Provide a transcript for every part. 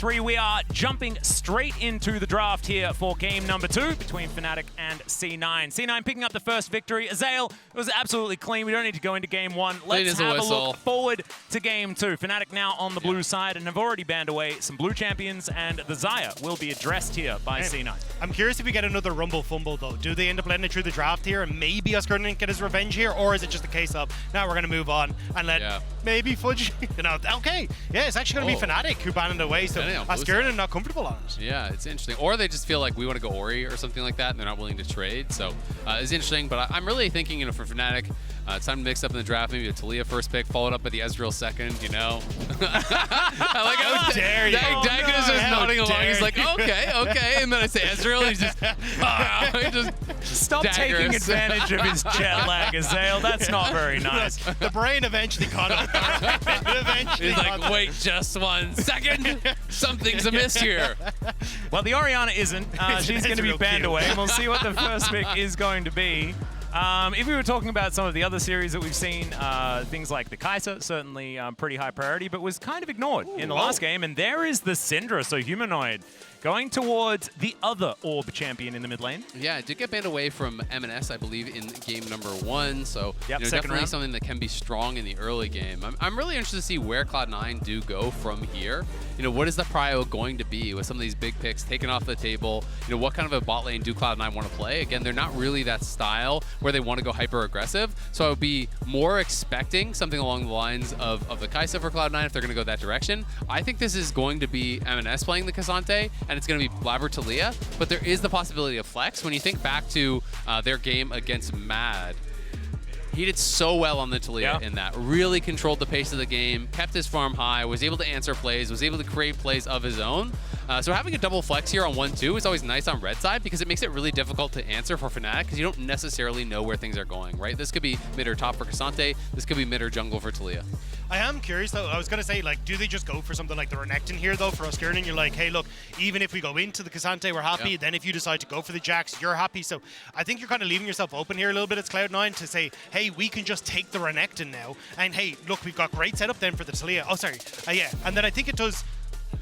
3, we are jumping straight into the draft here for game number 2 between Fnatic and C9. C9 picking up the first victory. Azael, it was absolutely clean. We don't need to go into game 1. Let's have a look forward to game 2. Fnatic now on the blue side and have already banned away some blue champions, and the Xayah will be addressed here by C9. I'm curious if we get another Rumble fumble, though. Do they end up letting it through the draft here, and maybe Oscarnin get his revenge here, or is it just a case of, now we're going to move on and let maybe Fudge, okay. Yeah, it's actually going to be Fnatic who banned it away, so Oscarnin not comfortable on it. Yeah, it's interesting. Or they just feel like we want to go Ori or something like that, and they're not willing to trade. So it's interesting, but I'm really thinking, for Fnatic, it's time to mix up in the draft. Maybe a Taliyah first pick, followed up by the Ezreal second, I like how dare you. Dagon is just nodding along. He's like, okay. And then I say Ezreal, he's just, he just stop taking advantage of his jet lag, Azael. That's not very nice. The brain eventually caught up. He's like, wait just 1 second. Something's amiss here. Well, the Orianna isn't. She's going to be banned away, and we'll see what the first pick is going to be. If we were talking about some of the other series that we've seen, things like the Kai'Sa, certainly pretty high priority, but was kind of ignored in the last game. And there is the Syndra, so Humanoid, going towards the other Orb champion in the mid lane. Yeah, it did get banned away from M&S, I believe, in game number 1. So definitely something that can be strong in the early game. I'm really interested to see where Cloud9 do go from here. What is the prio going to be with some of these big picks taken off the table? What kind of a bot lane do Cloud9 want to play? Again, they're not really that style where they want to go hyper aggressive. So I would be more expecting something along the lines of the Kai'Sa for Cloud9 if they're going to go that direction. I think this is going to be M&S playing the Cassante, and it's going to be Blabber Taliyah, but there is the possibility of flex. When you think back to their game against Mad, he did so well on the Taliyah in that. Really controlled the pace of the game, kept his farm high, was able to answer plays, was able to create plays of his own. So having a double flex here on 1-2 is always nice on red side because it makes it really difficult to answer for Fnatic because you don't necessarily know where things are going, right? This could be mid or top for Cassante. This could be mid or jungle for Taliyah. I am curious, though. I was going to say, do they just go for something like the Renekton here, though, for Oscarnin? You're like, hey, look, even if we go into the Cassante, we're happy. Then if you decide to go for the Jax, you're happy. So I think you're kind of leaving yourself open here a little bit as Cloud9 to say, hey, we can just take the Renekton now. And, hey, look, we've got great setup then for the Taliyah. Oh, sorry. Yeah. And then I think it does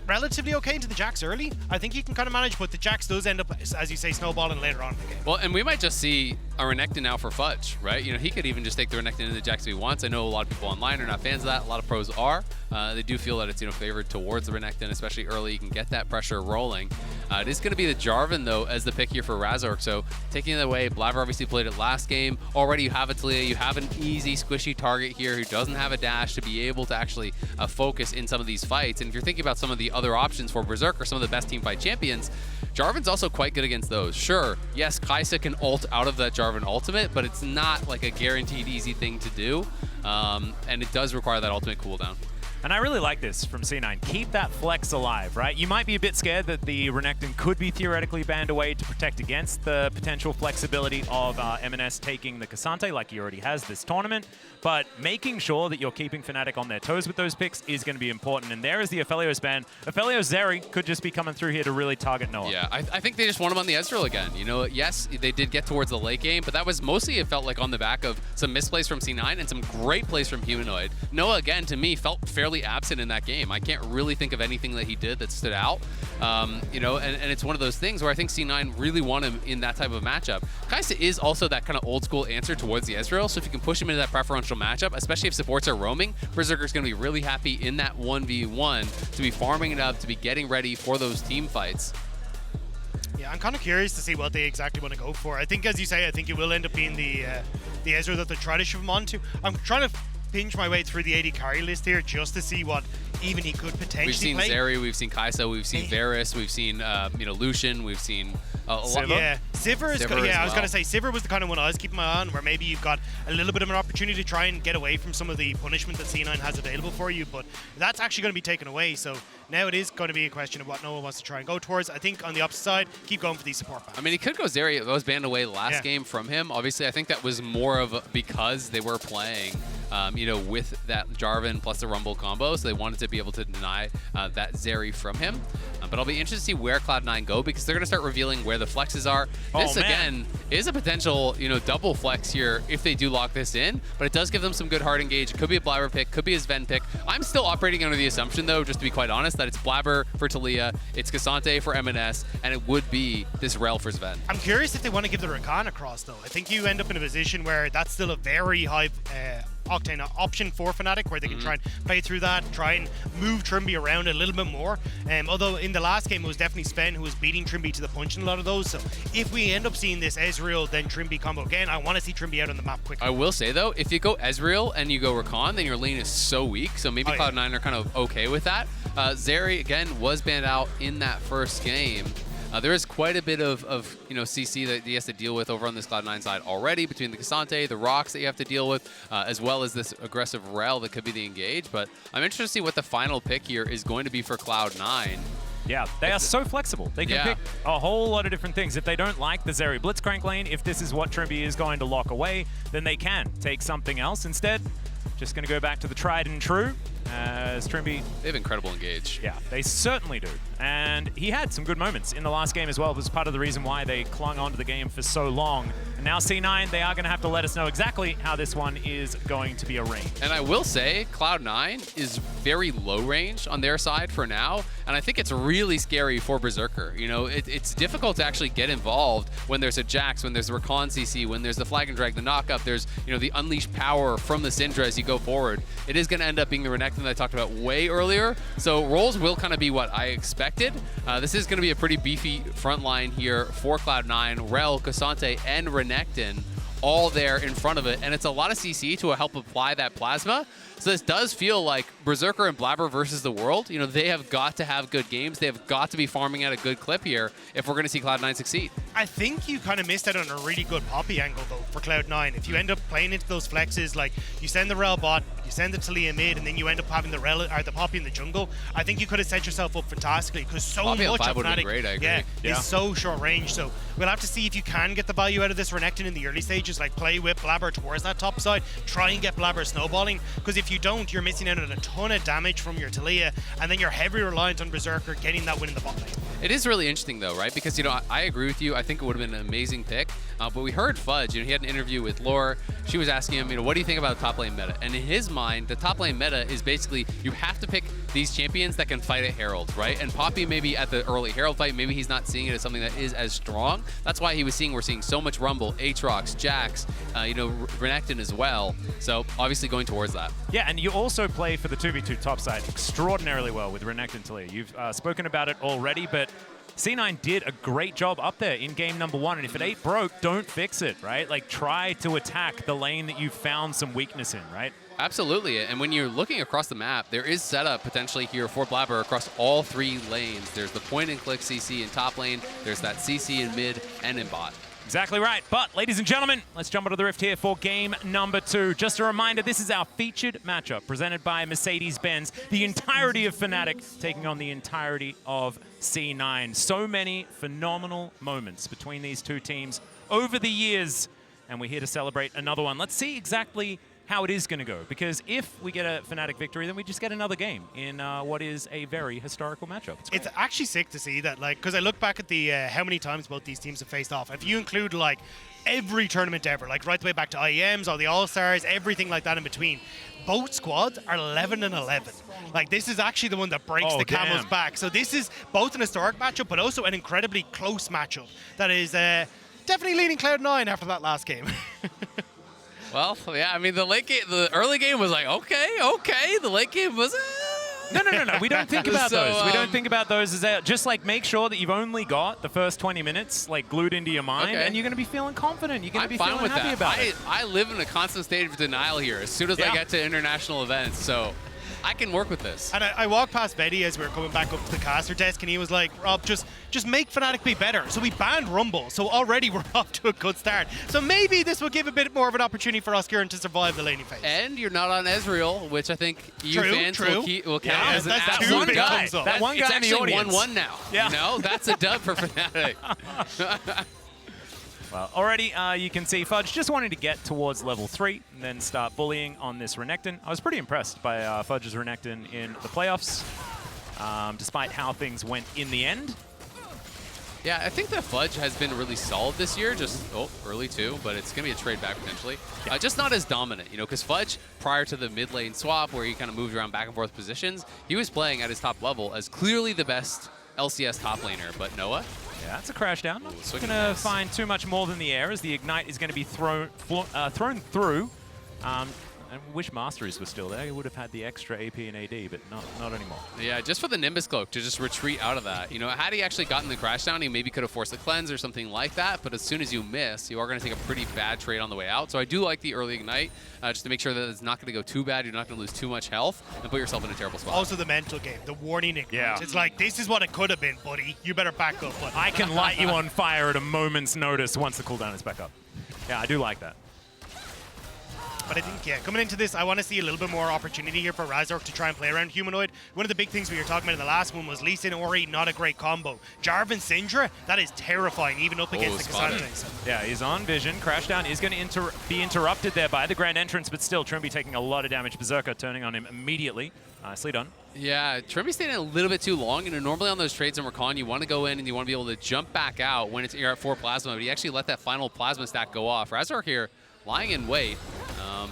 relatively okay into the Jax early. I think you can kind of manage, but the Jax does end up, as you say, snowballing later on in the game. Well, and we might just see a Renekton now for Fudge, right? He could even just take the Renekton into the Jax if he wants. I know a lot of people online are not fans of that. A lot of pros are. They do feel that it's favored towards the Renekton, especially early. You can get that pressure rolling. It is going to be the Jarvan, though, as the pick here for Razork. So taking it away, Blabber obviously played it last game. Already you have a Taliyah. You have an easy, squishy target here who doesn't have a dash to be able to actually focus in some of these fights. And if you're thinking about some of the other options for Berserk or some of the best teamfight champions, Jarvan's also quite good against those. Sure, yes, Kai'Sa can ult out of that Jarvan ultimate, but it's not like a guaranteed easy thing to do. And it does require that ultimate cooldown. And I really like this from C9. Keep that flex alive, right? You might be a bit scared that the Renekton could be theoretically banned away to protect against the potential flexibility of M&S taking the Cassante like he already has this tournament, but making sure that you're keeping Fnatic on their toes with those picks is going to be important. And there is the Aphelios ban. Aphelios Zeri could just be coming through here to really target Noah. Yeah, I think they just want him on the Ezreal again. Yes, they did get towards the late game, but that was mostly, it felt like, on the back of some misplays from C9 and some great plays from Humanoid. Noah, again, to me, felt fairly absent in that game. I can't really think of anything that he did that stood out. And it's one of those things where I think C9 really want him in that type of matchup. Kai'Sa is also that kind of old school answer towards the Ezreal, so if you can push him into that preferential matchup, especially if supports are roaming, Berserker's going to be really happy in that 1v1 to be farming it up, to be getting ready for those team fights. Yeah, I'm kind of curious to see what they exactly want to go for. I think, as you say, I think it will end up being the Ezreal that they try to shove him onto. I'm trying to pinch my way through the AD carry list here just to see what even he could potentially We've seen Zeri, we've seen Kai'Sa, we've seen Varus, we've seen Lucian, we've seen a lot. Yeah, Sivir is I was going to say Sivir was the kind of one I was keeping my eye on, where maybe you've got a little bit of an opportunity to try and get away from some of the punishment that C9 has available for you, but that's actually going to be taken away. So now it is going to be a question of what Noah wants to try and go towards. I think on the opposite side, keep going for these support bans. I mean, he could go Zeri. That was banned away last game from him. Obviously, I think that was more of because they were playing with that Jarvan plus the Rumble combo, so they wanted to be able to deny that Zeri from him. But I'll be interested to see where Cloud9 go, because they're going to start revealing where the flexes are. This, again, is a potential, double flex here if they do lock this in, but it does give them some good hard engage. It could be a Blabber pick, could be a Sven pick. I'm still operating under the assumption, though, just to be quite honest, that it's Blabber for Taliyah, it's Cassante for M&S, and it would be this Rel for Sven. I'm curious if they want to give the Rakan across, though. I think you end up in a position where that's still a very high Octane option for Fnatic, where they can try and play through that, try and move Trimby around a little bit more. Although in the last game it was definitely Sven who was beating Trimby to the punch in a lot of those. So if we end up seeing this Ezreal then Trimby combo again, I want to see Trimby out on the map quickly. I will say though, if you go Ezreal and you go Rakan, then your lane is so weak. So maybe Cloud9 are kind of okay with that. Zeri again was banned out in that first game. There is quite a bit of CC that he has to deal with over on this Cloud9 side already, between the Cassante, the rocks that you have to deal with, as well as this aggressive Rel that could be the engage. But I'm interested to see what the final pick here is going to be for Cloud9. Yeah, they are so flexible. They can pick a whole lot of different things. If they don't like the Zeri Blitzcrank lane, if this is what Trimby is going to lock away, then they can take something else. Instead, just going to go back to the tried and true. As Trimby... They have incredible engage. Yeah, they certainly do. And he had some good moments in the last game as well. It was part of the reason why they clung onto the game for so long. And now C9, they are going to have to let us know exactly how this one is going to be arranged. And I will say, Cloud9 is very low range on their side for now. And I think it's really scary for Berserker. It's difficult to actually get involved when there's a Jax, when there's the Rakan CC, when there's the Flag and Drag, the knockup, there's the unleashed power from the Syndra as you go forward. It is going to end up being the Renekton that I talked about way earlier. So roles will kind of be what I expected. This is going to be a pretty beefy front line here for Cloud9. Rel, Cassante, and Renekton all there in front of it. And it's a lot of CC to help apply that plasma. So this does feel like Berserker and Blabber versus the world. They have got to have good games. They have got to be farming at a good clip here if we're going to see Cloud9 succeed. I think you kind of missed out on a really good Poppy angle, though, for Cloud9. If you end up playing into those flexes, like you send the Rel bot, you send the Taliyah mid, and then you end up having the the Poppy in the jungle, I think you could have set yourself up fantastically, because so Poppy much of Fnatic great, I agree. Is so short range. So we'll have to see if you can get the value out of this Renekton in the early stages, like play with Blabber towards that top side, try and get Blabber snowballing, because if you don't, you're missing out on a ton of damage from your Taliyah, and then you're heavily reliant on Berserker getting that win in the bot lane. It is really interesting though, right? Because, I agree with you. I think it would have been an amazing pick. But we heard Fudge, he had an interview with Lore. She was asking him, what do you think about the top lane meta? And in his mind, the top lane meta is basically you have to pick these champions that can fight at Herald, right? And Poppy maybe at the early Herald fight, maybe he's not seeing it as something that is as strong. That's why we're seeing so much Rumble, Aatrox, Jax, Renekton as well. So obviously going towards that. Yeah, and you also play for the 2v2 top side extraordinarily well with Renekton Taliyah. You've spoken about it already, but C9 did a great job up there in game number 1, and if it ain't broke, don't fix it, right? Like, try to attack the lane that you've found some weakness in, right? Absolutely, and when you're looking across the map, there is setup potentially here for Blabber across all 3 lanes. There's the point-and-click CC in top lane, there's that CC in mid and in bot. Exactly right. But, ladies and gentlemen, let's jump onto the Rift here for game number 2. Just a reminder, this is our featured matchup presented by Mercedes-Benz. The entirety of Fnatic taking on the entirety of C9. So many phenomenal moments between these two teams over the years, and we're here to celebrate another one. Let's see exactly how it is going to go, because if we get a Fnatic victory, then we just get another game in what is a very historical matchup. It's actually sick to see that, because I look back at the how many times both these teams have faced off. If you include every tournament ever, right the way back to IEMs, all the All-Stars, everything like that in between, both squads are 11-11. This is actually the one that breaks the camel's back. So this is both an historic matchup, but also an incredibly close matchup that is definitely leaning Cloud9 after that last game. Well, yeah, the early game was okay. The late game was... No. We don't think about those. We don't think about those as just make sure that you've only got the first 20 minutes glued into your mind, and you're going to be feeling confident. You're going to be feeling happy about it. I live in a constant state of denial here as soon as I get to international events, so I can work with this. And I walked past Betty as we were coming back up to the caster desk, and he was like, Rob, just make Fnatic be better. So we banned Rumble, so already we're off to a good start. So maybe this will give a bit more of an opportunity for Oscurin to survive the laning phase. And you're not on Ezreal, which I think you fans will count as an that's absolute dub. That one guy in the audience. It's actually 1-1 now. Yeah. That's a dub for Fnatic. Well, already you can see Fudge just wanting to get towards level 3 and then start bullying on this Renekton. I was pretty impressed by Fudge's Renekton in the playoffs. despite how things went in the end. Yeah, I think that Fudge has been really solid this year, just early too, but it's going to be a trade back potentially. Yeah. Just not as dominant, because Fudge, prior to the mid lane swap where he kind of moved around back and forth positions, he was playing at his top level as clearly the best LCS top laner, but Noah? Yeah, that's a crash down. Not going to find too much more than the air as the Ignite is going to be thrown through. I wish Masteries were still there. He would have had the extra AP and AD, but not anymore. Yeah, just for the Nimbus Cloak to just retreat out of that. Had he actually gotten the crash down, he maybe could have forced a cleanse or something like that, but as soon as you miss, you are going to take a pretty bad trade on the way out. So I do like the early Ignite, just to make sure that it's not going to go too bad, you're not going to lose too much health, and put yourself in a terrible spot. Also the mental game, the warning Ignite. Yeah. It's like, this is what it could have been, buddy. You better back up, buddy. I can light you on fire at a moment's notice once the cooldown is back up. Yeah, I do like that. But I think, yeah, coming into this, I want to see a little bit more opportunity here for Razork to try and play around Humanoid. One of the big things we were talking about in the last one was Lee Sin Ori, not a great combo. Jarvan Syndra, that is terrifying, even up against the Cassandra. Yeah, he's on Vision. Crashdown is going to be interrupted there by the Grand Entrance, but still, Trimby taking a lot of damage. Berserker turning on him immediately. Nicely done. Yeah, Trimby stayed in a little bit too long. Normally on those trades in Rakan, you want to go in and you want to be able to jump back out when you're at 4 plasma, but he actually let that final plasma stack go off. Razork here lying in wait.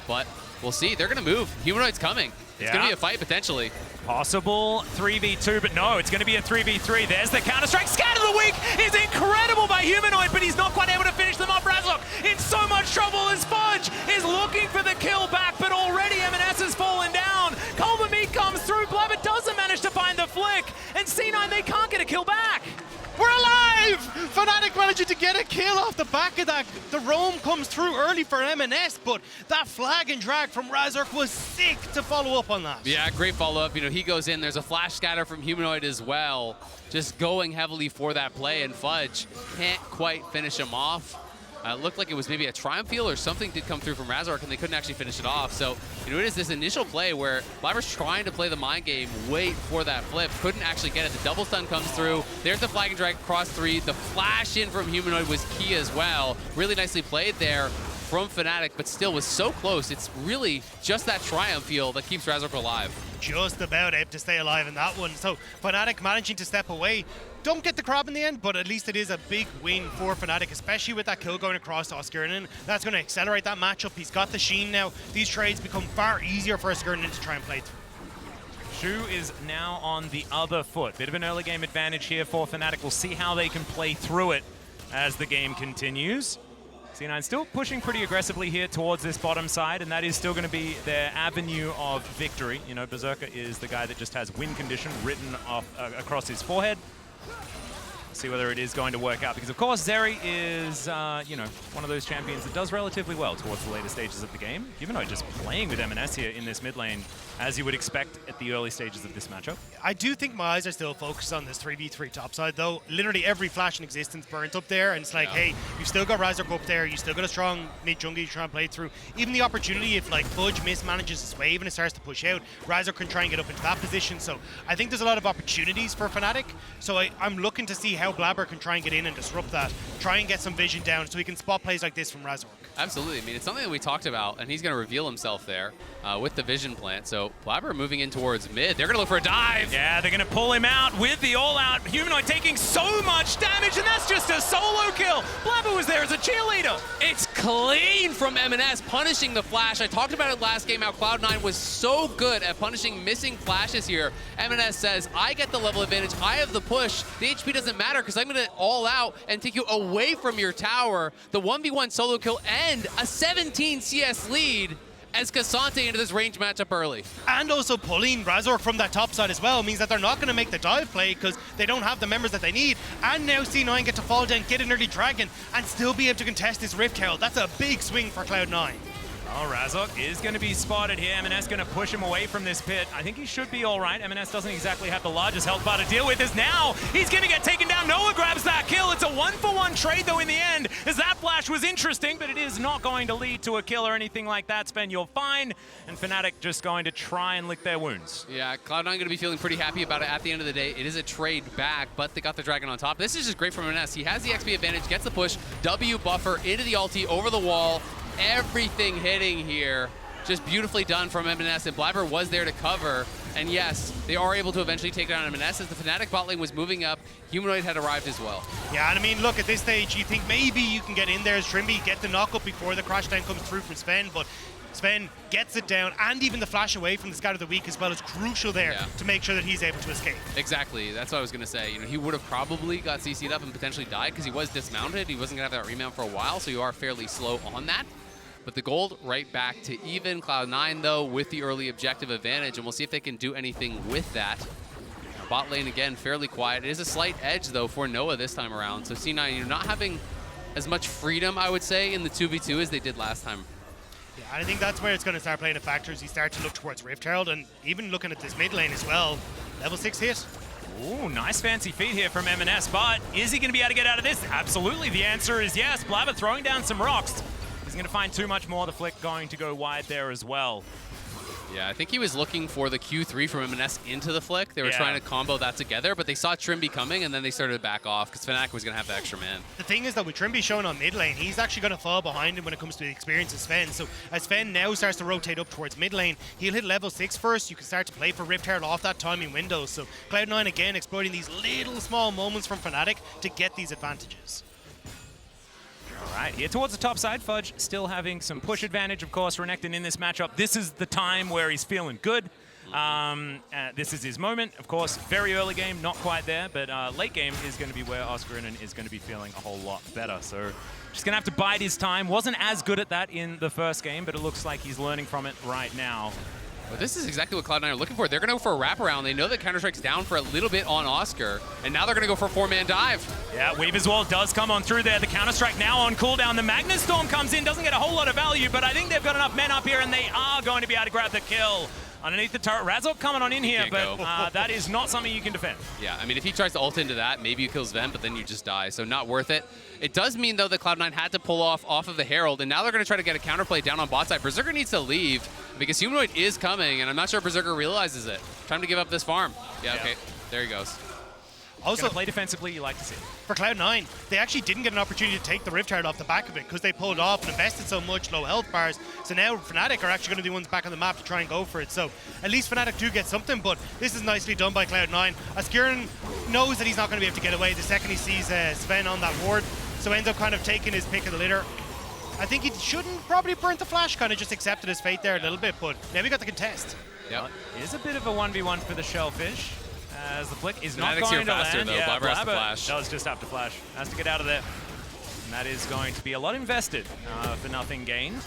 But we'll see. They're going to move. Humanoid's coming. It's going to be a fight, potentially. Possible 3v2, but no, it's going to be a 3v3. There's the Counter-Strike. Scatter the Weak is incredible by Humanoid, but he's not quite able to finish them off. Razork in so much trouble as Fudge is looking for the kill back, but already M&S has fallen down. Colbert Meat comes through. Blabber doesn't manage to find the flick, and C9, they can't get a kill back. We're alive! Fnatic managing to get a kill off the back of that. The roam comes through early for M&S, but that flag and drag from Razork was sick to follow up on that. Yeah, great follow-up. He goes in. There's a flash scatter from Humanoid as well. Just going heavily for that play, and Fudge can't quite finish him off. It looked like it was maybe a Triumph Heal or something did come through from Razork, and they couldn't actually finish it off. So, it is this initial play where Blabber's trying to play the mind game, wait for that flip, couldn't actually get it. The double stun comes through. There's the flag and drag across 3. The flash in from Humanoid was key as well. Really nicely played there from Fnatic, but still was so close. It's really just that Triumph Heal that keeps Razork alive. Just about able to stay alive in that one. So, Fnatic managing to step away. Don't get the crab in the end, but at least it is a big win for Fnatic, especially with that kill going across to Oscarinen. That's going to accelerate that matchup. He's got the Sheen now. These trades become far easier for Oscarinen to try and play through. Shu is now on the other foot. Bit of an early game advantage here for Fnatic. We'll see how they can play through it as the game continues. C9 still pushing pretty aggressively here towards this bottom side, and that is still going to be their avenue of victory. Berserker is the guy that just has win condition written off across his forehead. See whether it is going to work out, because of course Zeri is one of those champions that does relatively well towards the later stages of the game. Humanoid just playing with M&S here in this mid lane, as you would expect at the early stages of this matchup. I do think my eyes are still focused on this 3v3 topside, though. Literally every flash in existence burnt up there, and it's like, hey, you've still got Razork up there, you still got a strong mid jungle you try and play through. Even the opportunity, if like Fudge mismanages his wave and it starts to push out, Razork can try and get up into that position. So I think there's a lot of opportunities for Fnatic. So I'm looking to see how Blabber can try and get in and disrupt that, try and get some vision down so he can spot plays like this from Razork. Absolutely. It's something that we talked about, and he's going to reveal himself there with the vision plant. So Blabber moving in towards mid. They're going to look for a dive. Yeah, they're going to pull him out with the all-out. Humanoid taking so much damage, and that's just a solo kill. Blabber was there as a cheerleader. It's clean from M&S, punishing the flash. I talked about it last game, how Cloud9 was so good at punishing missing flashes here. M&S says, I get the level advantage. I have the push. The HP doesn't matter because I'm going to all out and take you away from your tower. The 1v1 solo kill and a 17 CS lead as Cassante into this range matchup early. And also pulling Razork from that top side as well means that they're not going to make the dive play because they don't have the members that they need. And now C9 get to fall down, get an early dragon, and still be able to contest this Rift Herald. That's a big swing for Cloud9. Oh, Razork is going to be spotted here. M&S going to push him away from this pit. I think he should be all right. M&S doesn't exactly have the largest health bar to deal with, as now he's going to get taken down. Noah grabs that kill. It's a 1-for-1 trade, though, in the end, as that flash was interesting, but it is not going to lead to a kill or anything like that. Sven, you're fine. And Fnatic just going to try and lick their wounds. Yeah, Cloud9 going to be feeling pretty happy about it at the end of the day. It is a trade back, but they got the dragon on top. This is just great from M&S. He has the XP advantage, gets the push, W buffer into the ulti, over the wall. Everything hitting here. Just beautifully done from M&S, and Blabber was there to cover. And yes, they are able to eventually take down M&S as the Fnatic bot lane was moving up. Humanoid had arrived as well. Yeah, and I mean, look, at this stage, you think maybe you can get in there as Trimby, get the knock-up before the crash down comes through from Sven, but Sven gets it down, and even the flash away from the Scout of the Week as well is crucial there to make sure that he's able to escape. Exactly, that's what I was going to say. You know, he would have probably got CC'd up and potentially died because he was dismounted. He wasn't going to have that remount for a while, so you are fairly slow on that. But the gold right back to even. Cloud9, though, with the early objective advantage, and we'll see if they can do anything with that. Bot lane, again, fairly quiet. It is a slight edge, though, for Noah this time around. So C9, you're not having as much freedom, I would say, in the 2v2 as they did last time. Yeah, and I think that's where it's going to start playing a factor as you start to look towards Rift Herald, and even looking at this mid lane as well. Level 6 hit. Ooh, nice fancy feat here from M&S, but is he going to be able to get out of this? Absolutely, the answer is yes. Blabber throwing down some rocks. He's going to find too much more. The flick going to go wide there as well. Yeah, I think he was looking for the Q3 from M&S into the flick. They were trying to combo that together, but they saw Trimby coming, and then they started to back off because Fnatic was going to have the extra man. The thing is that with Trimby showing on mid lane, he's actually going to fall behind him when it comes to the experience of Sven. So as Sven now starts to rotate up towards mid lane, he'll hit level 6 first. You can start to play for Rift Herald off that timing window. So Cloud9 again exploiting these little small moments from Fnatic to get these advantages. All right, here towards the top side, Fudge still having some push advantage, of course. Renekton in this matchup. This is the time where he's feeling good. This is his moment. Of course, very early game, not quite there, but late game is going to be where Oscarinen is going to be feeling a whole lot better. So just going to have to bide his time. Wasn't as good at that in the first game, but it looks like he's learning from it right now. Well, this is exactly what Cloud9 are looking for. They're going to go for a wraparound. They know that Counter-Strike's down for a little bit on Oscar, and now they're going to go for a 4-man dive. Yeah, Weaver's Wall does come on through there. The Counter-Strike now on cooldown. The Magnus Storm comes in, doesn't get a whole lot of value, but I think they've got enough men up here, and they are going to be able to grab the kill. Underneath the turret, Razork coming on in here, but that is not something you can defend. Yeah, I mean, if he tries to ult into that, maybe you kill Sven, but then you just die, so not worth it. It does mean, though, that Cloud9 had to pull off of the Herald, and now they're going to try to get a counterplay down on bot side. Berserker needs to leave because Humanoid is coming, and I'm not sure Berserker realizes it. Time to give up this farm. Yeah, okay, there he goes. Also, play defensively, you like to see it. For Cloud9, they actually didn't get an opportunity to take the Rift Herald off the back of it because they pulled off and invested so much low health bars. So now Fnatic are actually going to be the ones back on the map to try and go for it. So at least Fnatic do get something, but this is nicely done by Cloud9. Ascurin knows that he's not going to be able to get away the second he sees Sven on that ward, so ends up kind of taking his pick of the litter. I think he shouldn't probably burnt the flash, kind of just accepted his fate there a little bit, but now we got the contest. Yep. It is a bit of a 1v1 for the Shellfish. As the flick is not Fnatic's going to faster, land. though. Yeah, Blabber has to flash. does just have to flash. Has to get out of there. And that is going to be a lot invested for nothing gained.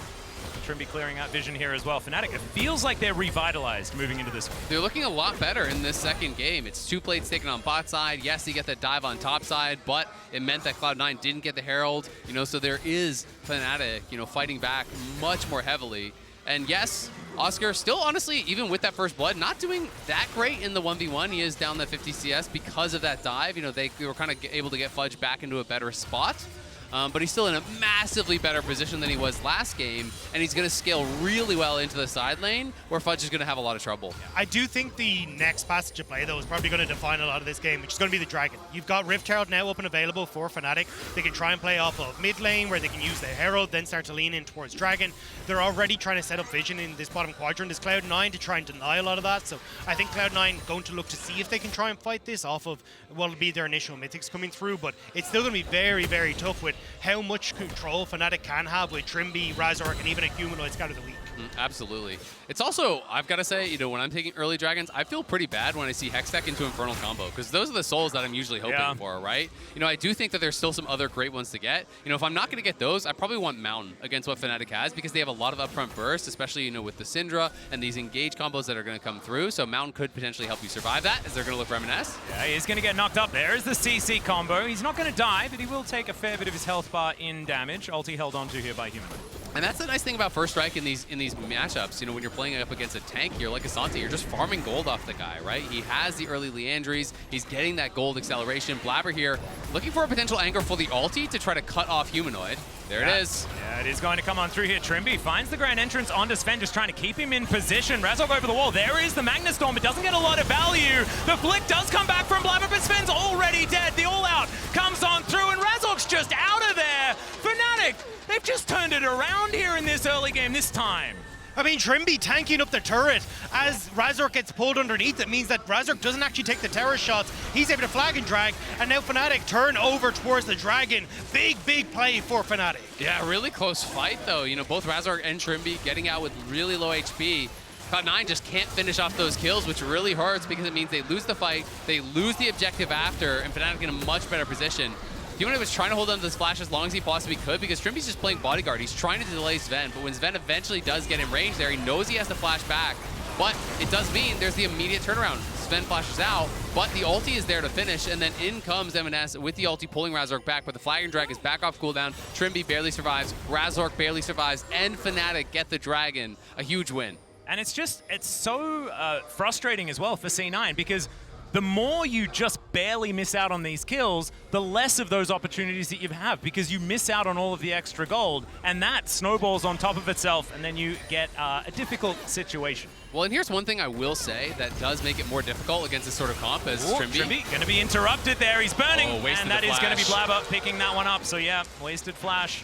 Trimby clearing out vision here as well. Fnatic, it feels like they're revitalized moving into this one. They're looking a lot better in this second game. It's 2 plates taken on bot side. Yes, you get that dive on top side, but it meant that Cloud9 didn't get the Herald. You know, so there is Fnatic, you know, fighting back much more heavily. And yes, Oscar still, honestly, even with that first blood, not doing that great in the 1v1. He is down that 50 CS because of that dive. You know, they were kind of able to get Fudge back into a better spot. But he's still in a massively better position than he was last game, and he's going to scale really well into the side lane, where Fudge is going to have a lot of trouble. I do think the next passage of play, though, is probably going to define a lot of this game, which is going to be the Dragon. You've got Rift Herald now up and available for Fnatic. They can try and play off of mid lane, where they can use the Herald, then start to lean in towards Dragon. They're already trying to set up vision in this bottom quadrant. There's Cloud9 to try and deny a lot of that, so I think Cloud9 going to look to see if they can try and fight this off of what will be their initial mythics coming through, but it's still going to be very, very tough with how much control Fnatic can have with Trimby, Razork, and even a Humanoid Scout of the Week. Absolutely. It's also, I've got to say, you know, when I'm taking early dragons, I feel pretty bad when I see Hextech into Infernal combo, because those are the souls that I'm usually hoping for, right? You know, I do think that there's still some other great ones to get. You know, if I'm not going to get those, I probably want Mountain against what Fnatic has, because they have a lot of upfront burst, especially, you know, with the Syndra and these engage combos that are going to come through. So Mountain could potentially help you survive that, as they're going to look for M&S. Yeah, he's going to get knocked up. There is the CC combo. He's not going to die, but he will take a fair bit of his health bar in damage. Ulti held onto here by Humanoid. And that's the nice thing about First Strike in these matchups. You know, when you're playing up against a tank here like Asante, you're just farming gold off the guy, right? He has the early Leandries. He's getting that gold acceleration. Blabber here looking for a potential anchor for the ulti to try to cut off Humanoid. There it is. Yeah, it is going to come on through here. Trimby finds the grand entrance onto Sven, just trying to keep him in position. Razork over the wall. There is the Magnus Storm, but doesn't get a lot of value. The flick does come back from Blabber, but Sven's already dead. The all-out comes on through, and Razork's just out of there. Fnatic, they've just turned it around here in this early game this time. I mean, Trimby tanking up the turret as Razork gets pulled underneath. It means that Razork doesn't actually take the terror shots. He's able to flag and drag, and now Fnatic turn over towards the Dragon. Big play for Fnatic. Yeah, really close fight, though. You know, both Razork and Trimby getting out with really low HP. Cloud9 just can't finish off those kills, which really hurts because it means they lose the fight, they lose the objective after, and Fnatic in a much better position. Demon was trying to hold on to this flash as long as he possibly could because Trimby's just playing bodyguard. He's trying to delay Sven, but when Sven eventually does get in range there, he knows he has to flash back. But it does mean there's the immediate turnaround. Sven flashes out, but the ulti is there to finish, and then in comes M&S with the ulti pulling Razork back, but the flag and drag is back off cooldown. Trimby barely survives, Razork barely survives, and Fnatic get the Dragon. A huge win. And it's so frustrating as well for C9 because the more you just barely miss out on these kills, the less of those opportunities that you have because you miss out on all of the extra gold, and that snowballs on top of itself, and then you get a difficult situation. Well, and here's one thing I will say that does make it more difficult against this sort of comp as Trimby. Trimby going to be interrupted there. He's burning, and that is going to be Blabber picking that one up. So yeah, wasted flash.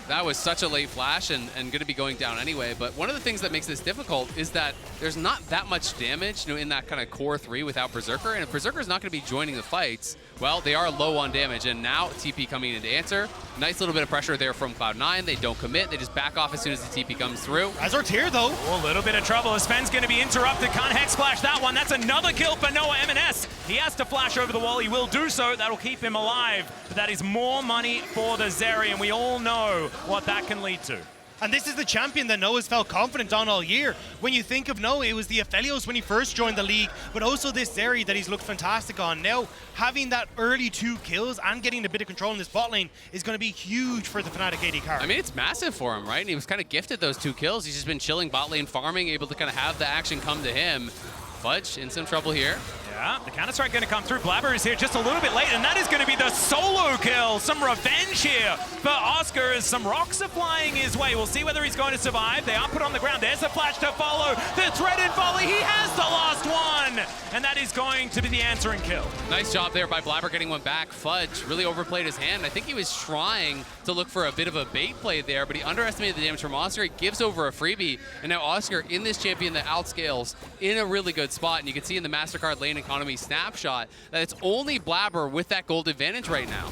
That was such a late flash and going to be going down anyway. But one of the things that makes this difficult is that there's not that much damage, you know, in that kind of core 3 without Berserker. And if Berserker's not going to be joining the fights, well, they are low on damage. And now TP coming in to answer. Nice little bit of pressure there from Cloud9. They don't commit. They just back off as soon as the TP comes through. Razork's here, though. Oh, a little bit of trouble. Sven's going to be interrupted. Can't Hex Flash that one. That's another kill for Noah M&S. He has to flash over the wall. He will do so. That'll keep him alive. But that is more money for the Zeri, and we all know what that can lead to. And this is the champion that Noah's felt confident on all year. When you think of Noah, it was the Aphelios when he first joined the league, but also this Zeri that he's looked fantastic on. Now, having that early 2 kills and getting a bit of control in this bot lane is going to be huge for the Fnatic AD carry. I mean, it's massive for him, right? And he was kind of gifted those 2 kills. He's just been chilling bot lane farming, able to kind of have the action come to him. Fudge in some trouble here. Yeah, the counter-strike going to come through. Blabber is here just a little bit late, and that is going to be the solo kill. Some revenge here for Oscar as some rocks are flying his way. We'll see whether he's going to survive. They are put on the ground. There's a flash to follow. The threaded volley. He has the last one, and that is going to be the answering kill. Nice job there by Blabber getting one back. Fudge really overplayed his hand. I think he was trying to look for a bit of a bait play there, but he underestimated the damage from Oscar. He gives over a freebie, and now Oscar in this champion that outscales in a really good spot, and you can see in the MasterCard lane economy snapshot that it's only Blabber with that gold advantage right now.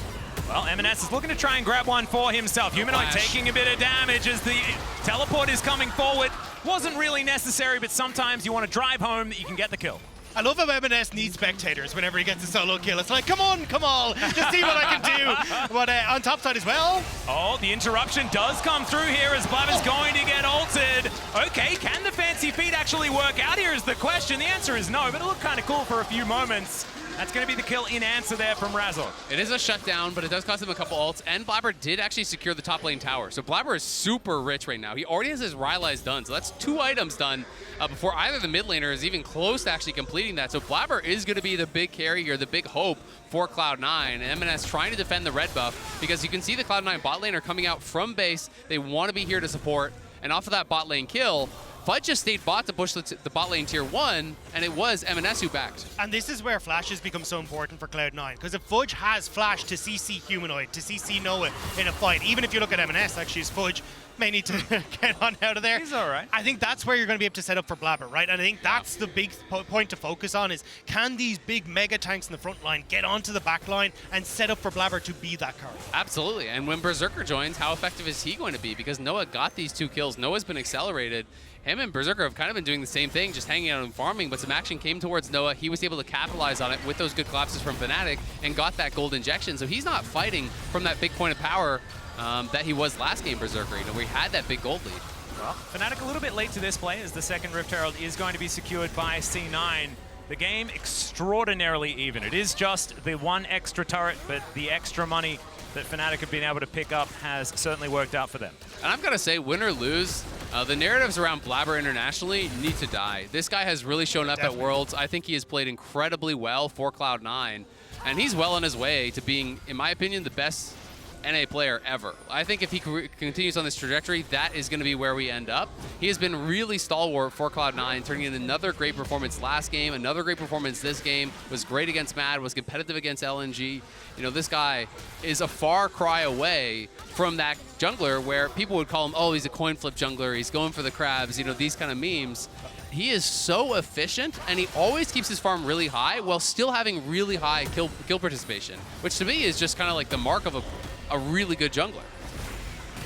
Well, M&S is looking to try and grab one for himself. Humanoid taking a bit of damage as the teleport is coming forward. Wasn't really necessary, but sometimes you want to drive home that you can get the kill. I love how M&S needs spectators whenever he gets a solo kill. It's like, come on, just see what I can do. But on top side as well. Oh, the interruption does come through here as Blabber's going to get ulted. Okay, can the fancy feet actually work out here is the question. The answer is no, but it looked kind of cool for a few moments. That's going to be the kill in answer there from Razork. It is a shutdown, but it does cost him a couple ults, and Blabber did actually secure the top lane tower. So Blabber is super rich right now. He already has his Rylai's done, so that's 2 items done before either the mid laner is even close to actually completing that. So Blabber is going to be the big carry here, the big hope for Cloud9. And M&S trying to defend the red buff because you can see the Cloud9 bot laner coming out from base. They want to be here to support, and off of that bot lane kill, Fudge just stayed bot to push the bot lane tier 1, and it was M&S who backed. And this is where flashes become so important for Cloud9, because if Fudge has flash to CC Humanoid, to CC Noah in a fight, even if you look at M&S, actually, Fudge may need to get on out of there. He's all right. I think that's where you're going to be able to set up for Blabber, right? And I think that's the big point to focus on is, can these big mega tanks in the front line get onto the back line and set up for Blabber to be that card? Absolutely. And when Berserker joins, how effective is he going to be? Because Noah got these 2 kills. Noah's been accelerated. Him and Berserker have kind of been doing the same thing, just hanging out and farming, but some action came towards Noah. He was able to capitalize on it with those good collapses from Fnatic and got that gold injection. So he's not fighting from that big point of power that he was last game, Berserker. You know, we had that big gold lead. Well, Fnatic a little bit late to this play as the second Rift Herald is going to be secured by C9. The game extraordinarily even. It is just the 1 extra turret, but the extra money that Fnatic have been able to pick up has certainly worked out for them. And I've got to say, win or lose, the narratives around Blabber internationally need to die. This guy has really shown up at Worlds. I think he has played incredibly well for Cloud9, and he's well on his way to being, in my opinion, the best NA player ever. I think if he continues on this trajectory, that is going to be where we end up. He has been really stalwart for Cloud9, turning in another great performance last game, another great performance this game, was great against Mad, was competitive against LNG. You know, this guy is a far cry away from that jungler where people would call him, oh, he's a coin flip jungler, he's going for the crabs, you know, these kind of memes. He is so efficient, and he always keeps his farm really high while still having really high kill participation, which to me is just kind of like the mark of a really good jungler.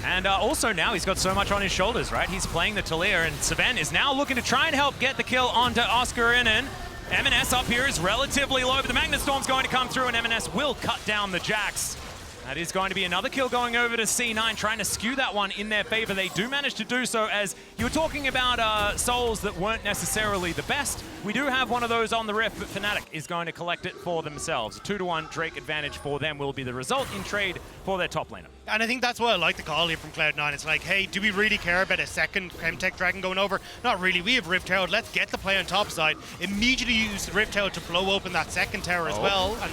And also now he's got so much on his shoulders, right? He's playing the Talir, and Sven is now looking to try and help get the kill onto Oscar Innen. M&S up here is relatively low, but the Magnet Storm's going to come through, and M&S will cut down the Jax. That is going to be another kill going over to C9, trying to skew that one in their favor. They do manage to do so, as you were talking about souls that weren't necessarily the best. We do have one of those on the Rift, but Fnatic is going to collect it for themselves. A 2-1 Drake advantage for them will be the result in trade for their top laner. And I think that's what I like the call here from Cloud9. It's like, hey, do we really care about a second Chemtech Dragon going over? Not really. We have Rift Herald. Let's get the play on top side. Immediately use Rift Herald to blow open that second tower as well. And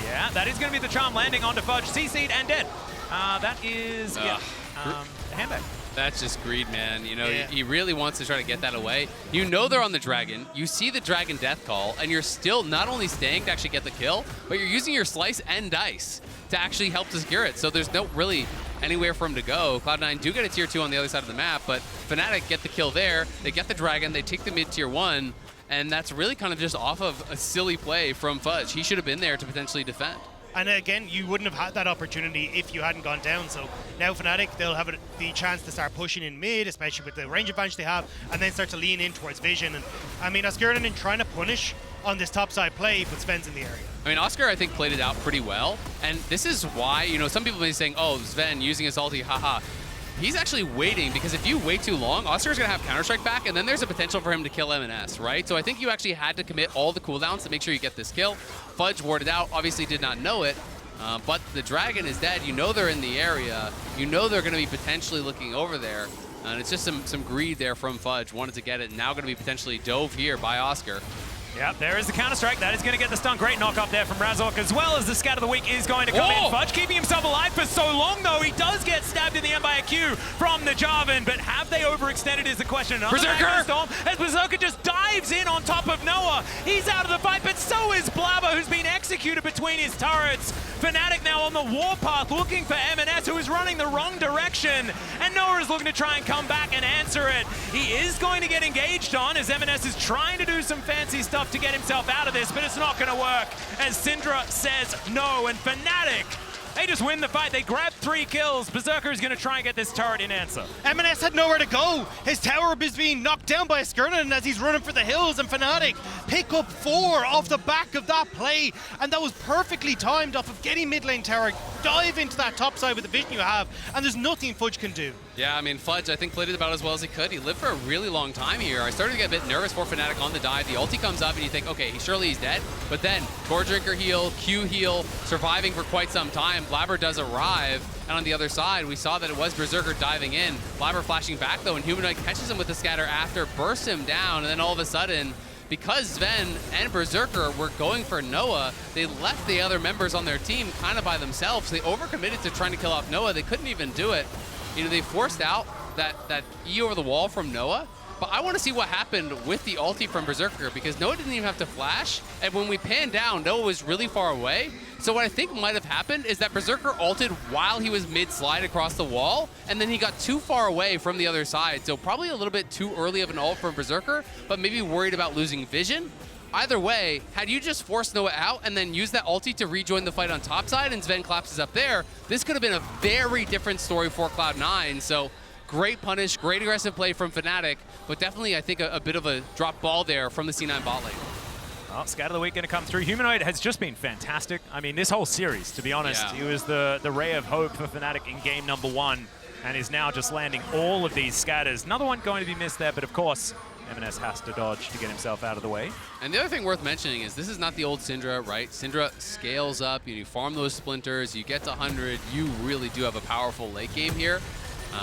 yeah, that is going to be the charm landing onto Fudge. CC'd and dead. That is, handbag. That's just greed, man. You know, he really wants to try to get that away. You know they're on the dragon. You see the dragon death call, and you're still not only staying to actually get the kill, but you're using your slice and dice to actually help to secure it. So there's no really anywhere for him to go. Cloud9 do get a tier 2 on the other side of the map, but Fnatic get the kill there. They get the dragon. They take the mid tier 1. And that's really kind of just off of a silly play from Fudge. He should have been there to potentially defend. And again, you wouldn't have had that opportunity if you hadn't gone down. So now Fnatic, they'll have the chance to start pushing in mid, especially with the range advantage they have, and then start to lean in towards Vision. And I mean, Oscar Innen trying to punish on this topside play, but Sven's in the area. I mean, Oscar, I think, played it out pretty well. And this is why, you know, some people may be saying, oh, Sven using his ulti, haha. He's actually waiting, because if you wait too long, Oscar's going to have Counter-Strike back, and then there's a potential for him to kill M&S, right? So I think you actually had to commit all the cooldowns to make sure you get this kill. Fudge warded out, obviously did not know it, but the dragon is dead. You know they're in the area. You know they're going to be potentially looking over there. And it's just some greed there from Fudge. Wanted to get it, now going to be potentially dove here by Oscar. Yep, there is the Counter-Strike. That is going to get the stun. Great knock up there from Razork, as well as the Scat of the Week is going to come in. Fudge keeping himself alive for so long, though. He does get stabbed in the end by a Q from the Jarvan, but have they overextended is the question. Another Berserker! Storm, as Berserker just dives in on top of Noah. He's out of the fight, but so is Blabber, who's been executed between his turrets. Fnatic now on the warpath, looking for M&S, who is running the wrong direction, and Noah is looking to try and come back and answer it. He is going to get engaged on, as M&S is trying to do some fancy stuff to get himself out of this, but it's not going to work, as Syndra says no, and Fnatic, they just win the fight. They grab 3 kills. Berserker is going to try and get this turret in answer. M&S had nowhere to go. His tower is being knocked down by Skirnan as he's running for the hills, and Fnatic pick up 4 off the back of that play, and that was perfectly timed off of getting mid lane tower, dive into that top side with the vision you have, and there's nothing Fudge can do. Yeah, I mean, Fudge, I think, played it about as well as he could. He lived for a really long time here. I started to get a bit nervous for Fnatic on the dive. The ulti comes up, and you think, okay, surely he's dead. But then, Gore Drinker heal, Q heal, surviving for quite some time. Blabber does arrive, and on the other side, we saw that it was Berserker diving in. Blabber flashing back, though, and Humanoid catches him with the scatter after, bursts him down, and then all of a sudden, because Sven and Berserker were going for Noah, they left the other members on their team kind of by themselves. They overcommitted to trying to kill off Noah. They couldn't even do it. You know, they forced out that E over the wall from Noah, but I want to see what happened with the ulti from Berserker, because Noah didn't even have to flash, and when we panned down, Noah was really far away. So what I think might have happened is that Berserker ulted while he was mid-slide across the wall, and then he got too far away from the other side, so probably a little bit too early of an ult from Berserker, but maybe worried about losing vision. Either way, had you just forced Noah out and then used that ulti to rejoin the fight on top side and Sven collapses up there, this could have been a very different story for Cloud9. So great punish, great aggressive play from Fnatic, but definitely I think a bit of a drop ball there from the C9 bot lane. Well, Scat of the Week going to come through. Humanoid has just been fantastic. I mean, this whole series, to be honest, he was the ray of hope for Fnatic in game number 1, and is now just landing all of these scatters. Another one going to be missed there, but of course, M&S has to dodge to get himself out of the way. And the other thing worth mentioning is this is not the old Syndra, right? Syndra scales up, you farm those splinters, you get to 100, you really do have a powerful late game here.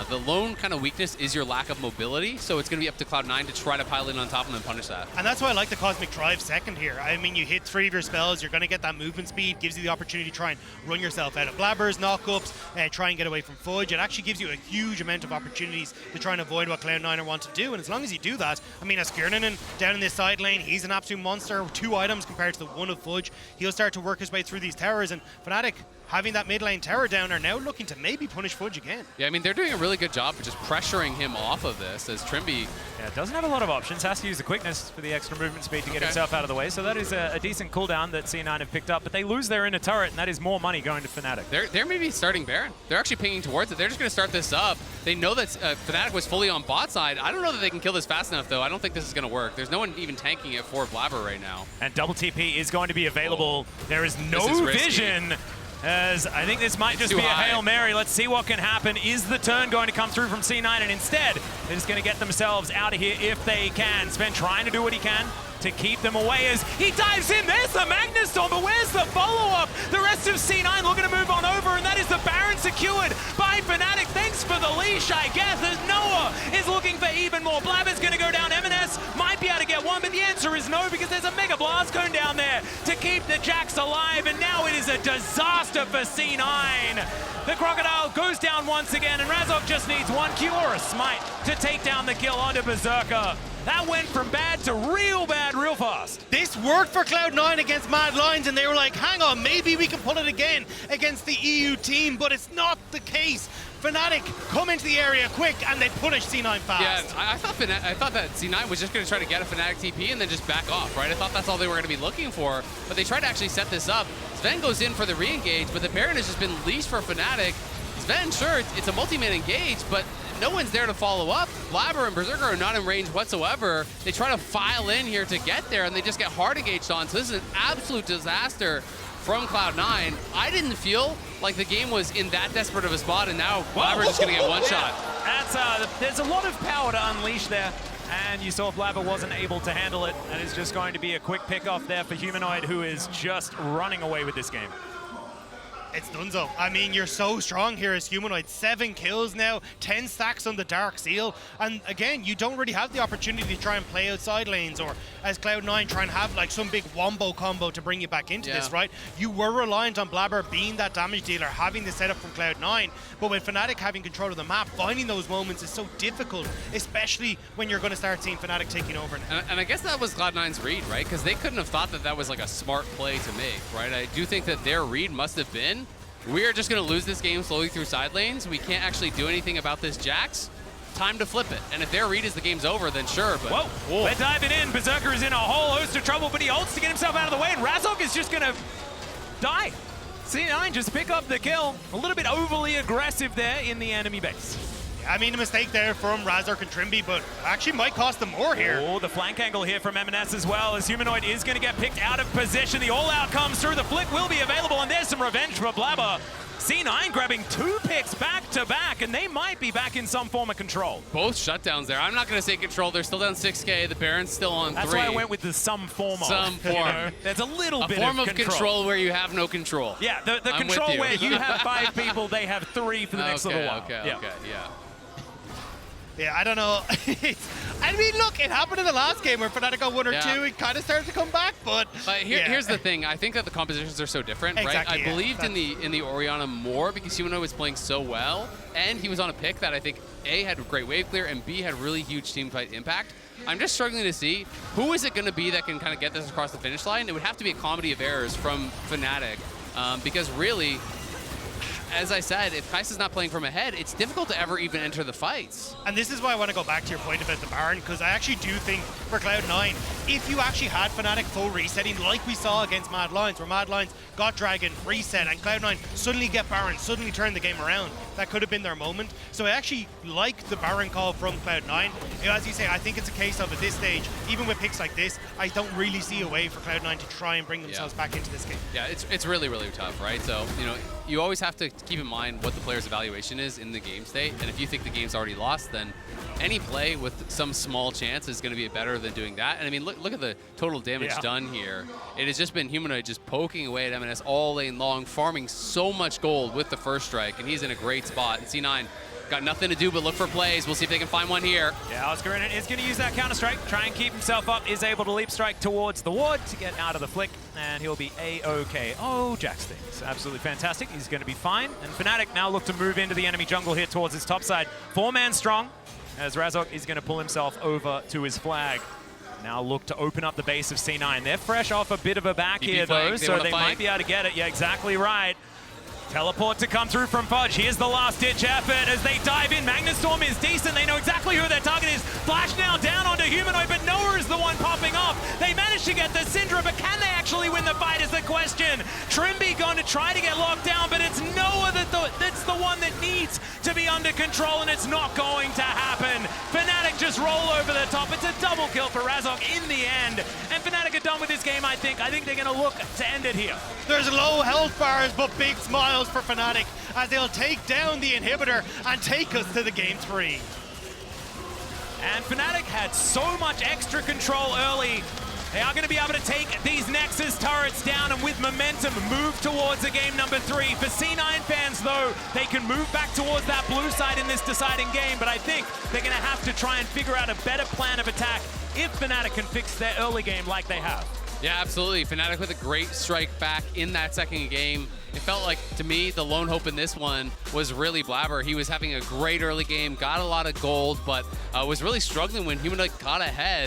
The lone kind of weakness is your lack of mobility, so it's going to be up to Cloud9 to try to pile in on top of them and punish that. And that's why I like the Cosmic Drive second here. I mean, you hit 3 of your spells, you're going to get that movement speed, gives you the opportunity to try and run yourself out of blabbers, knockups, try and get away from Fudge. It actually gives you a huge amount of opportunities to try and avoid what Cloud9 are want to do, and as long as you do that, I mean, Skirnanen down in this side lane, he's an absolute monster. 2 items compared to the 1 of Fudge. He'll start to work his way through these towers, and Fnatic, having that mid lane tower down, are now looking to maybe punish Fudge again. Yeah, I mean, they're doing a really good job of just pressuring him off of this, as Trimby... Yeah, doesn't have a lot of options, has to use the quickness for the extra movement speed to get himself out of the way, so that is a decent cooldown that C9 have picked up, but they lose their inner turret, and that is more money going to Fnatic. They're maybe starting Baron. They're actually pinging towards it. They're just going to start this up. They know that Fnatic was fully on bot side. I don't know that they can kill this fast enough, though. I don't think this is going to work. There's no one even tanking it for Blabber right now. And double TP is going to be available. There is no vision. As I think this might just be a Hail Mary. Let's see what can happen. Is the turn going to come through from C9? And instead, they're just going to get themselves out of here if they can. Sven trying to do what he can to keep them away as he dives in. There's the Magnus Storm, but where's the follow-up? The rest of C9 looking to move on over, and that is the Baron secured by Fnatic. Thanks for the leash, I guess, as Noah is looking for even more. Blabber's going to go down. M&S might be able to get one, but the answer is no, because there's a Mega Blast Cone down there to keep the Jax alive, and now it is a disaster for C9. The Crocodile goes down once again, and Razok just needs 1 Q or a smite to take down the kill onto Berserker. That went from bad to real bad real fast. This worked for Cloud9 against Mad Lions, and they were like, hang on, maybe we can pull it again against the EU team, but it's not the case. Fnatic come into the area quick, and they punish C9 fast. Yeah, I thought that C9 was just going to try to get a Fnatic TP and then just back off, right? I thought that's all they were going to be looking for, but they tried to actually set this up. Sven goes in for the re-engage, but the Baron has just been leashed for Fnatic. Sven, sure, it's a multi-man engage, but no one's there to follow up. Blabber and Berserker are not in range whatsoever. They try to file in here to get there, and they just get hard engaged on. So this is an absolute disaster from Cloud9. I didn't feel like the game was in that desperate of a spot, and now Blabber's just going to get one shot. There's a lot of power to unleash there, and you saw Blabber wasn't able to handle it, and it's just going to be a quick pick-off there for Humanoid, who is just running away with this game. It's donezo. I mean, you're so strong here as Humanoid. 7 kills now, 10 stacks on the Dark Seal. And again, you don't really have the opportunity to try and play outside lanes, or as Cloud9 try and have like some big wombo combo to bring you back into this, right? You were reliant on Blabber being that damage dealer, having the setup from Cloud9. But with Fnatic having control of the map, finding those moments is so difficult, especially when you're going to start seeing Fnatic taking over now. And I guess that was Cloud9's read, right? Because they couldn't have thought that that was like a smart play to make, right? I do think that their read must have been, we are just going to lose this game slowly through side lanes. We can't actually do anything about this Jax. Time to flip it. And if their read is the game's over, then sure. But whoa, they're diving in. Berserker is in a whole host of trouble, but he ults to get himself out of the way, and Razok is just going to die. C9 just pick up the kill. A little bit overly aggressive there in the enemy base. I mean, a mistake there from Razork and Trimby, but actually might cost them more here. Oh, the flank angle here from M&S as well, as Humanoid is going to get picked out of position. The all-out comes through. The flick will be available, and there's some revenge for Blabber. C9 grabbing 2 picks back-to-back, and they might be back in some form of control. Both shutdowns there. I'm not going to say control. They're still down 6K. The Baron's still on 3. That's why I went with the some form of. Some form. You know, there's a little bit of control where you have no control. Yeah, the control where you have 5 people, they have 3 for the next little while. Okay. Yeah, I don't know. I mean, look, it happened in the last game where Fnatic got 1 or 2. It kind of started to come back, but here's the thing. I think that the compositions are so different, right? I believed in the Orianna more because Humanoid was playing so well, and he was on a pick that I think A, had great wave clear, and B, had really huge team fight impact. I'm just struggling to see who is it going to be that can kind of get this across the finish line. It would have to be a comedy of errors from Fnatic, because really, as I said, if Kai'Sa's not playing from ahead, it's difficult to ever even enter the fights. And this is why I want to go back to your point about the Baron, because I actually do think for Cloud9, if you actually had Fnatic full resetting like we saw against Mad Lions, where Mad Lions got Dragon, reset, and Cloud9 suddenly get Baron, suddenly turn the game around, that could have been their moment. So I actually like the Baron call from Cloud9. As you say, I think it's a case of, at this stage, even with picks like this, I don't really see a way for Cloud9 to try and bring themselves back into this game. Yeah, it's really, really tough, right? So, you know, you always have to keep in mind what the player's evaluation is in the game state, and if you think the game's already lost, then any play with some small chance is going to be better than doing that. And I mean, look at the total damage done here. It has just been Humanoid just poking away at M&S all lane long, farming so much gold with the first strike, and he's in a great spot. And C9 got nothing to do but look for plays. We'll see if they can find one here. Yeah, Oscarina is going to use that counter-strike, try and keep himself up, is able to leap strike towards the ward to get out of the flick, and he'll be A-OK. Oh, Jax things. Absolutely fantastic. He's going to be fine. And Fnatic now look to move into the enemy jungle here towards his top side. 4-man strong, as Razok is going to pull himself over to his flag. Now look to open up the base of C9. They're fresh off a bit of a back here, though, so they might be able to get it. Yeah, exactly right. Teleport to come through from Fudge. Here's the last-ditch effort as they dive in. Magnustorm is decent. They know exactly who their target is. Flash now down onto Humanoid, but Noah is the one popping off. They managed to get the Syndra, but can they actually win the fight is the question. Trimby going to try to get locked down, but it's Noah that's the one that needs to be under control, and it's not going to happen. Fnatic just roll over the top. It's a double kill for Razok in the end, and Fnatic are done with this game, I think. I think they're going to look to end it here. There's low health bars, but big smiles for Fnatic as they'll take down the inhibitor and take us to the game 3. And Fnatic had so much extra control early. They are going to be able to take these Nexus turrets down and with momentum move towards the game number 3. For C9 fans, though, they can move back towards that blue side in this deciding game, but I think they're going to have to try and figure out a better plan of attack if Fnatic can fix their early game like they have. Yeah, absolutely. Fnatic with a great strike back in that second game. It felt like, to me, the lone hope in this one was really Blabber. He was having a great early game, got a lot of gold, but was really struggling when Humanoid got ahead.